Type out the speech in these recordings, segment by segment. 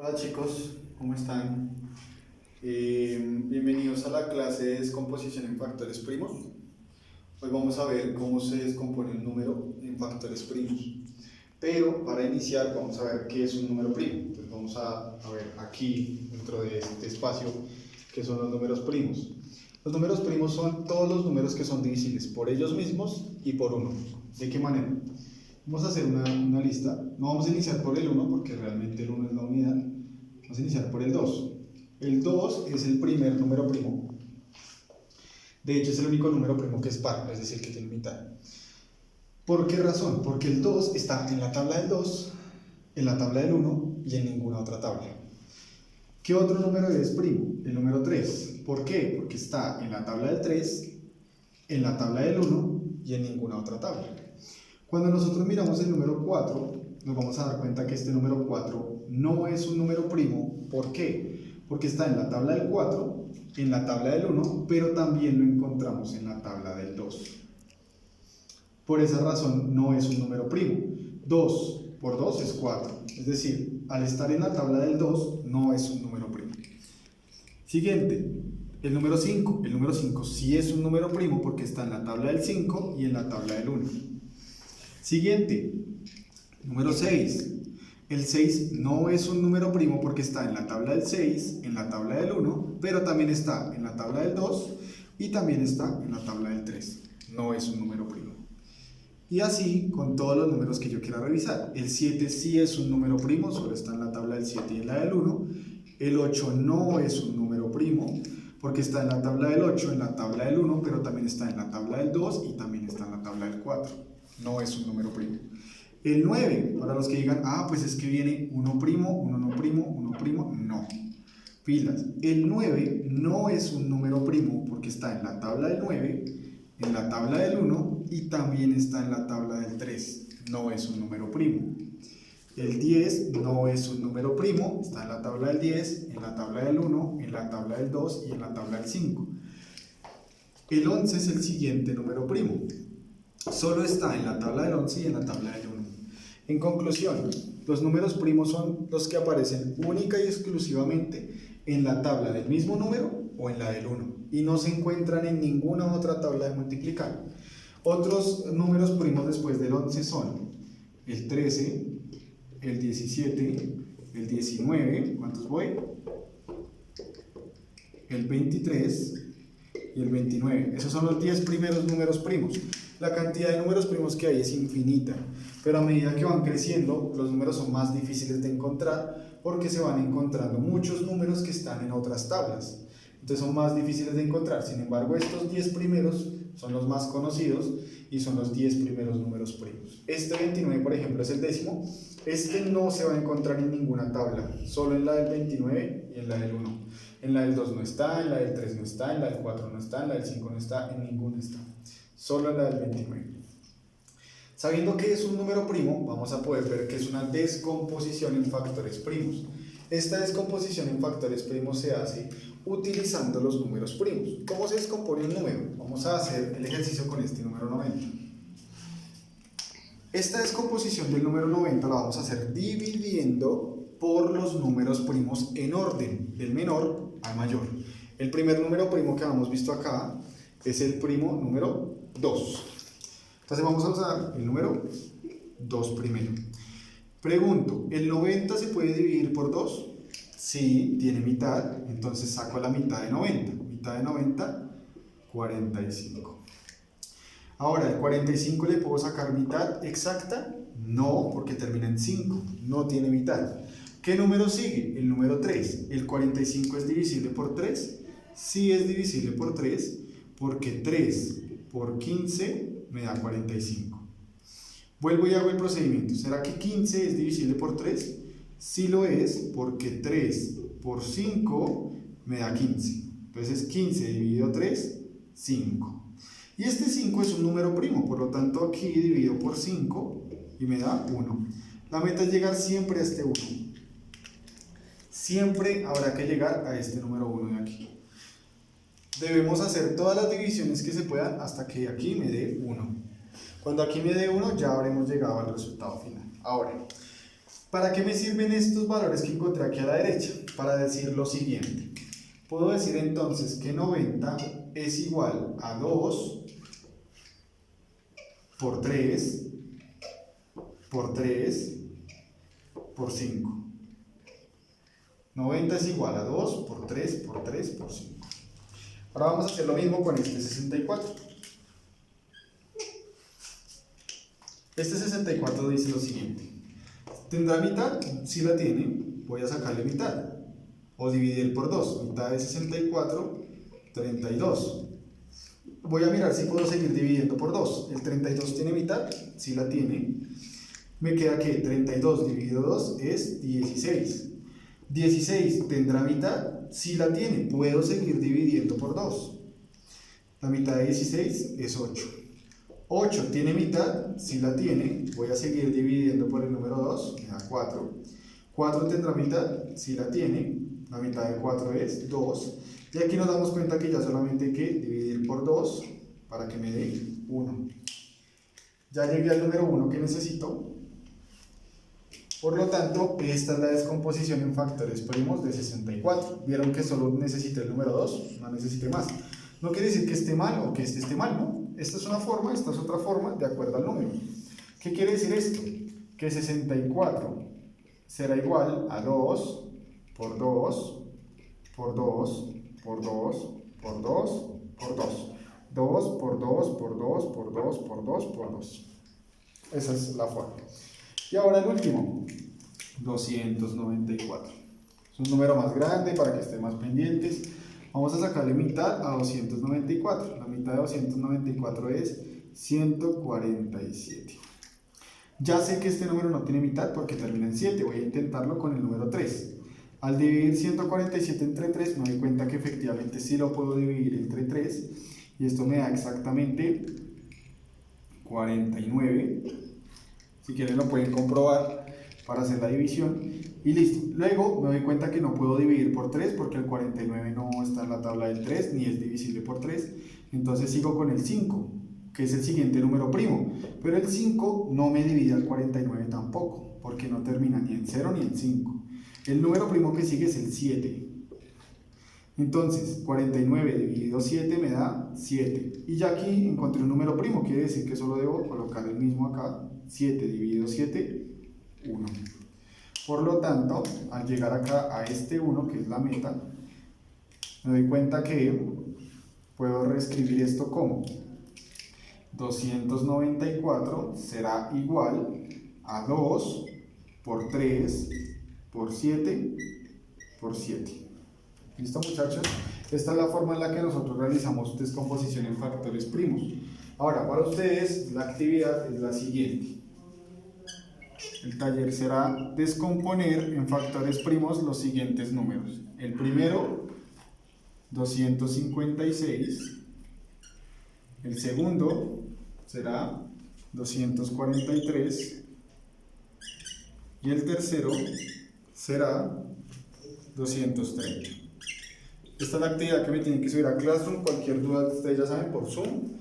Hola chicos, ¿cómo están? Bienvenidos a la clase de descomposición en factores primos. Hoy vamos a ver cómo se descompone un número en factores primos. Pero para iniciar vamos a ver qué es un número primo. Entonces vamos a ver aquí, dentro de este espacio, qué son los números primos. Los números primos son todos los números que son divisibles por ellos mismos y por 1. ¿De qué manera? Vamos a hacer una lista. No vamos a iniciar por el 1 porque realmente el 1 es la unidad. Vamos a iniciar por el 2. El 2 es el primer número primo. De hecho es el único número primo que es par, es decir, que tiene mitad. ¿Por qué razón? Porque el 2 está en la tabla del 2, en la tabla del 1 y en ninguna otra tabla. ¿Qué otro número es primo? El número 3. ¿Por qué? Porque está en la tabla del 3, en la tabla del 1 y en ninguna otra tabla. Cuando nosotros miramos el número 4, nos vamos a dar cuenta que este número 4 no es un número primo. ¿Por qué? Porque está en la tabla del 4, en la tabla del 1, pero también lo encontramos en la tabla del 2. Por esa razón no es un número primo. 2 por 2 es 4. Es decir, al estar en la tabla del 2 no es un número primo. Siguiente, el número 5. El número 5 sí es un número primo porque está en la tabla del 5 y en la tabla del 1. Siguiente, número 6. El 6 no es un número primo porque está en la tabla del 6, en la tabla del 1, pero también está en la tabla del 2 y también está en la tabla del 3. No es un número primo. Y así con todos los números que yo quiera revisar. El 7 sí es un número primo, solo está en la tabla del 7 y en la del 1. El 8 no es un número primo porque está en la tabla del 8, en la tabla del 1, pero también está en la tabla del 2 y también está en la tabla del 4. No es un número primo. El 9, para los que digan, pues es que viene uno primo, uno no primo, uno primo, no. Pilas, el 9 no es un número primo porque está en la tabla del 9, en la tabla del 1 y también está en la tabla del 3. No es un número primo. El 10 no es un número primo, está en la tabla del 10, en la tabla del 1, en la tabla del 2 y en la tabla del 5. El 11 es el siguiente número primo. Solo está en la tabla del 11 y en la tabla del 1. En conclusión, los números primos son los que aparecen única y exclusivamente en la tabla del mismo número o en la del 1 y no se encuentran en ninguna otra tabla de multiplicar. Otros números primos después del 11 son el 13, el 17, el 19, ¿cuántos voy? El 23 y el 29. Esos son los 10 primeros números primos. La cantidad de números primos que hay es infinita, pero a medida que van creciendo, los números son más difíciles de encontrar porque se van encontrando muchos números que están en otras tablas. Entonces son más difíciles de encontrar. Sin embargo, estos 10 primeros son los más conocidos y son los 10 primeros números primos. Este 29, por ejemplo, es el décimo. Este no se va a encontrar en ninguna tabla, solo en la del 29 y en la del 1. En la del 2 no está, en la del 3 no está, en la del 4 no está, en la del 5 no está, en ninguna está. Solo en la del 29. Sabiendo que es un número primo, vamos a poder ver que es una descomposición en factores primos. Esta descomposición en factores primos se hace utilizando los números primos. ¿Cómo se descompone un número? Vamos a hacer el ejercicio con este número 90. Esta descomposición del número 90 la vamos a hacer dividiendo por los números primos en orden, del menor al mayor. El primer número primo que habíamos visto acá es el primo número 2. Entonces vamos a usar el número 2 primero. Pregunto, ¿el 90 se puede dividir por 2? Sí, tiene mitad, entonces saco la mitad de 90. Mitad de 90, 45. Ahora, ¿el 45 le puedo sacar mitad exacta? No, porque termina en 5, no tiene mitad. ¿Qué número sigue? El número 3. ¿El 45 es divisible por 3? Sí es divisible por 3, porque 3 por 15 me da 45. Vuelvo y hago el procedimiento. ¿Será que 15 es divisible por 3? Sí lo es, porque 3 por 5 me da 15. Entonces 15 dividido 3, 5. Y este 5 es un número primo, por lo tanto aquí divido por 5 y me da 1. La meta es llegar siempre a este 1. Siempre habrá que llegar a este número 1 de aquí. Debemos hacer todas las divisiones que se puedan hasta que aquí me dé 1. Cuando aquí me dé 1 ya habremos llegado al resultado final. Ahora, ¿Para qué me sirven estos valores que encontré aquí a la derecha? Para decir lo siguiente. Puedo decir entonces que 90 es igual a 2 por 3 por 3 por 5. 90 es igual a 2 por 3 por 3 por 5. Ahora vamos a hacer lo mismo con este 64. Este 64 dice lo siguiente. ¿Tendrá mitad? Si la tiene, voy a sacarle mitad. O dividir por 2. Mitad de 64, 32. Voy a mirar si puedo seguir dividiendo por 2. ¿El 32 tiene mitad? Si la tiene. Me queda que 32 dividido 2 es 16. 16 tendrá mitad. Si la tiene, puedo seguir dividiendo por 2. La mitad de 16 es 8. 8 tiene mitad. Si la tiene, voy a seguir dividiendo por el número 2. Me da 4. 4 tendrá mitad. Si la tiene, la mitad de 4 es 2. Y aquí nos damos cuenta que ya solamente hay que dividir por 2 para que me dé 1. Ya llegué al número 1 que necesito. Por lo tanto, esta es la descomposición en factores primos de 64. Vieron que solo necesité el número 2, no necesité más. No quiere decir que esté mal o que este esté mal, ¿no? Esta es una forma, esta es otra forma, de acuerdo al número. ¿Qué quiere decir esto? Que 64 será igual a 2 por 2 por 2 por 2 por 2 por 2. 2 por 2 por 2 por 2 por 2 por 2. Esa es la forma. Y ahora el último, 294. Es un número más grande para que estén más pendientes. Vamos a sacarle mitad a 294. La mitad de 294 es 147. Ya sé que este número no tiene mitad porque termina en 7. Voy a intentarlo con el número 3. Al dividir 147 entre 3 me doy cuenta que efectivamente sí lo puedo dividir entre 3. Y esto me da exactamente 49. Si quieren lo pueden comprobar para hacer la división. Y listo. Luego me doy cuenta que no puedo dividir por 3 porque el 49 no está en la tabla del 3 ni es divisible por 3. Entonces sigo con el 5, que es el siguiente número primo. Pero el 5 no me divide al 49 tampoco, porque no termina ni en 0 ni en 5. El número primo que sigue es el 7. Entonces, 49 dividido 7 me da 7. Y ya aquí encontré un número primo, quiere decir que solo debo colocar el mismo acá. 7 dividido 7, 1. Por lo tanto, al llegar acá a este 1, que es la meta, me doy cuenta que puedo reescribir esto como 294 será igual a 2 por 3 por 7 por 7. ¿Listo, muchachos? Esta es la forma en la que nosotros realizamos descomposición en factores primos. Ahora, para ustedes, la actividad es la siguiente. El taller será descomponer en factores primos los siguientes números. El primero, 256. El segundo será 243. Y el tercero será 230. Esta es la actividad que me tienen que subir a Classroom. Cualquier duda ustedes ya saben por Zoom.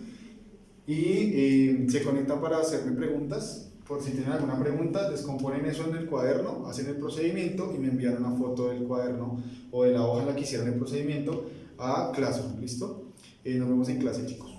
Y se conectan para hacerme preguntas. Por si tienen alguna pregunta, descomponen eso en el cuaderno, hacen el procedimiento y me envían una foto del cuaderno o de la hoja en la que hicieron el procedimiento a Classroom. ¿Listo? Nos vemos en clase, chicos.